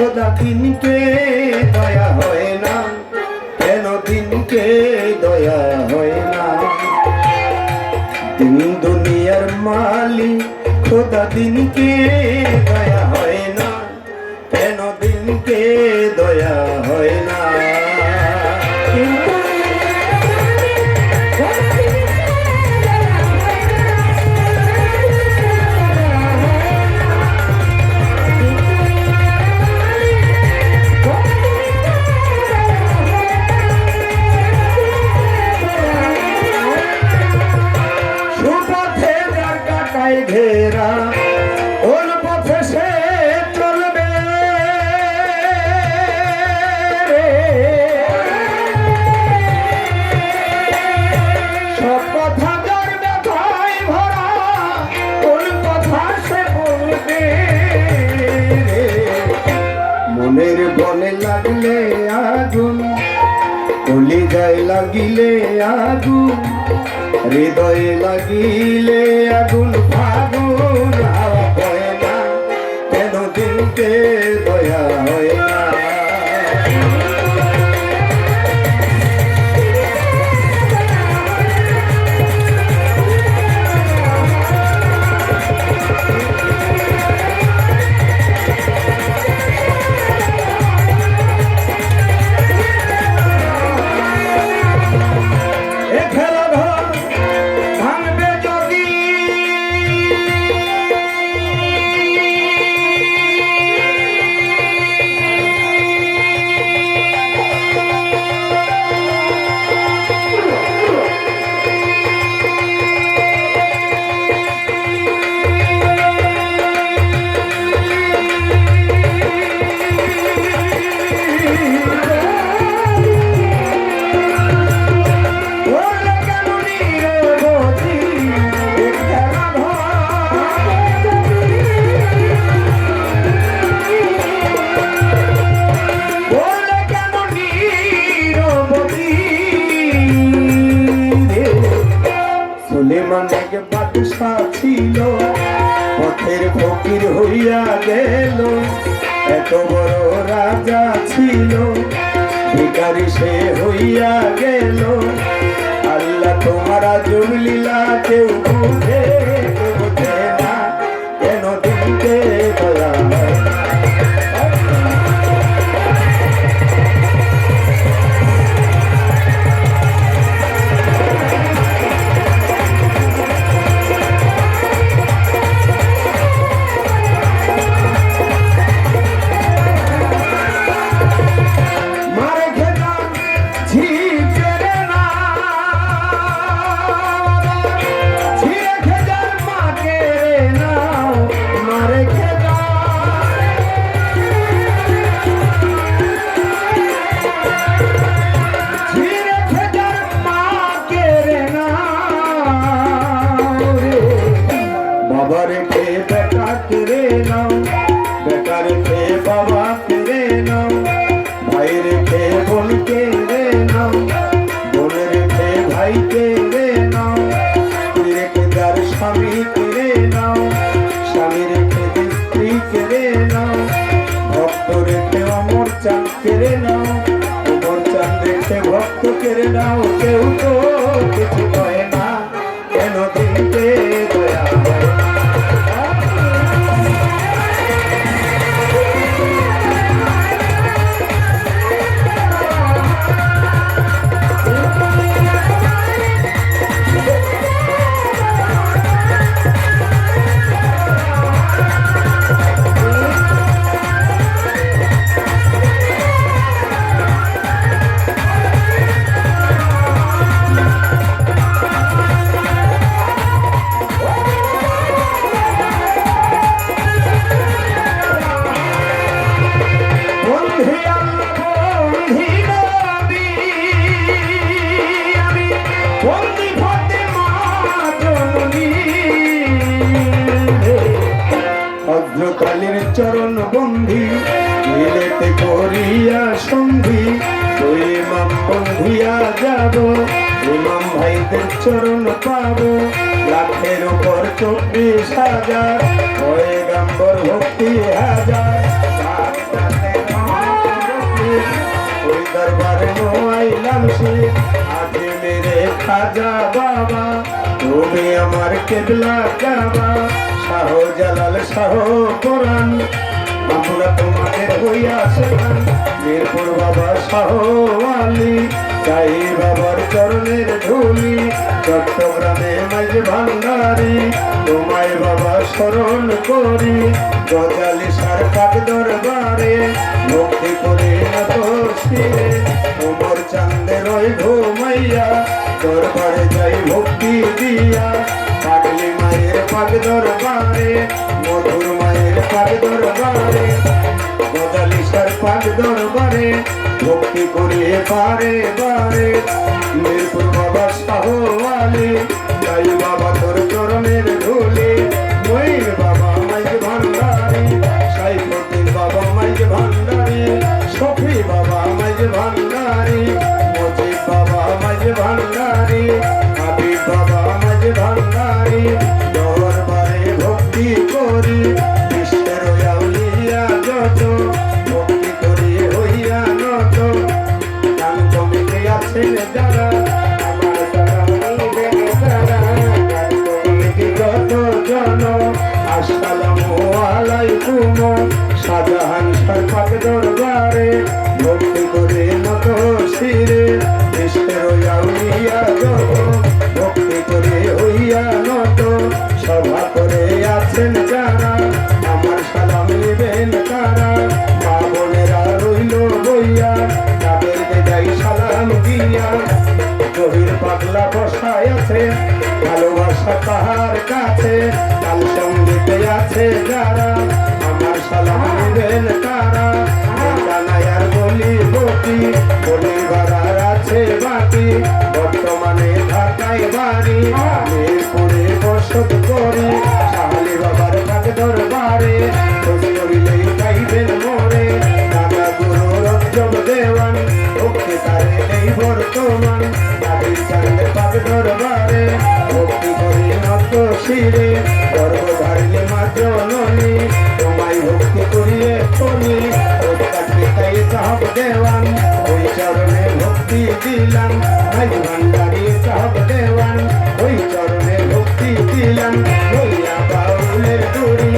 খোদা দিনকে দয়া হয় না, কেন দিনকে দয়া হয় না? দিন দুনিয়ার মালিক খোদা দিনকে দয়া হয় না, কেন দিনকে দয়া হয় না? ঘেরা ওর পথে সে চলবে, সব কথা যার ব্যথায় ভরা কোন কথা সে বলবে। মনের বনে লাগলে আগুন, কলিজায় লাগিলে আগুন, হৃদয়ে লাগিলে আগুন, ফাগুন হাওয়া বয় না, কেন দিনকে দয়া হয় না? বাদশা ছিল পথের ফকির হইয়া গেল, এত বড় রাজা ছিল ভিখারি সে হইয়া গেল। আল্লাহ তোমার আজব লীলা কেউ বুঝে বুঝে না, কেন দিনকে দয়া হয় না? বাবা রেখে বেটা কেড়ে নাও, বেটা রেখে বাবা কেড়ে নাও, ভাই রেখে বোন কেড়ে নাও, বোন রেখে ভাই কেড়ে নাও, স্ত্রী রেখে যার স্বামী কেড়ে নাও, স্বামী রেখে স্ত্রী কেড়ে নাও, ভক্ত রেখে অমর চাঁদ কেড়ে নাও, অমর চাঁদ রেখে ভক্ত কেড়ে নাও। কেউ তো কিছু কয় না, কেন দিনকে দয়া হয় না? হযরত চরণ বন্ধি মিলেতে করিয়া সন্ধি, ওই ইমাম বন্ধিয়া যাব, ইমাম ভাইদের চরণ পাবো। লাখের উপর 24,000 পয়গম্বর ভক্তি হাজার। মানসি আজে মেরে খাজা বাবা তুমি আমার কেবলা কাবা শাহ জালাল শাহ কোরআন আমরা তোমাদের হইয়াছে মিরপুর বাবা শাহ আলী চাই বাবার চরণের ধুলি চট্টগ্রামে মাঝ ভান্ডারি তোমায় বাবা স্মরণ করি গজালি সার কাক দরবারে ভক্তি করে নত শিরে তোমার চাঁদের ওই ঘুমাইয়া দরবারে যাই ভক্তি দিয়া পাগলি মায়ের পাগ দরবারে মধুর মায়ের পাগ দরবারে গজালি সার পাগ দরবারে ভক্তি করিয়ে বারে বারে মিরপুর বাবা শাহ আলী তাই বাবা তোর চরণের ধুলি ময়ূর বাবা মাইজ ভান্ডারি সাইফুদ্দিন বাবা মাইজ ভান্ডারি শফি বাবা মাইজ ভান্ডারি মজিদ বাবা মাইজ ভান্ডারি হাবিব বাবা মাইজ ভান্ডারি দরবারে ভক্তি করি বিশ্বের আউলিয়া যত ভক্তি করি হইয়া নত গান কমিতে আছেন যারা আমার সারা নিবেন তারা গান কমিতে যত জন আসসালামু আলাইকুম শাহজাহান সরকার দরবারে ভক্তি করে নত শিরে বিশ্বের আউলিয়া যত ভক্তি করে হইয়া নত সভা করে আছেন যারা আমার সালাম নিবেন তারা মা বোনেরা রইল বইয়া তাদেরকে যাই সালাম দিয়া গভীর পাগলা বসায় আছে ভালোবাসা তাহার কাছে কাল সঙ্গীতে আছে যারা আমার সালাম নিবেন তারা জানায়ার বলি বটি বলি ভাড়ার আছে বাকি বর্তমানে ঢাকায় বাড়ি মিরপুরে বসত করি শাহালি বাবার পাক দরবারে খোঁজ করিলেই পাইবেন মোরে দাদা গুরু রঞ্জব দেওয়ান ভক্তি তারে এই বর্তমান দাদির চাঁদের পাক দরবারে ভক্তি করি নত শিরে গর্ভধারিণী মা জননী তোমায় ভক্তি করিয়ে করি তাই সাহব দেওয়ান ওই চরণে ভক্তি দিলাম ভাই ভান্ডারি সাহব দেওয়ান ওই চরণে ভক্তি দিলাম ওই বাউলের দড়ি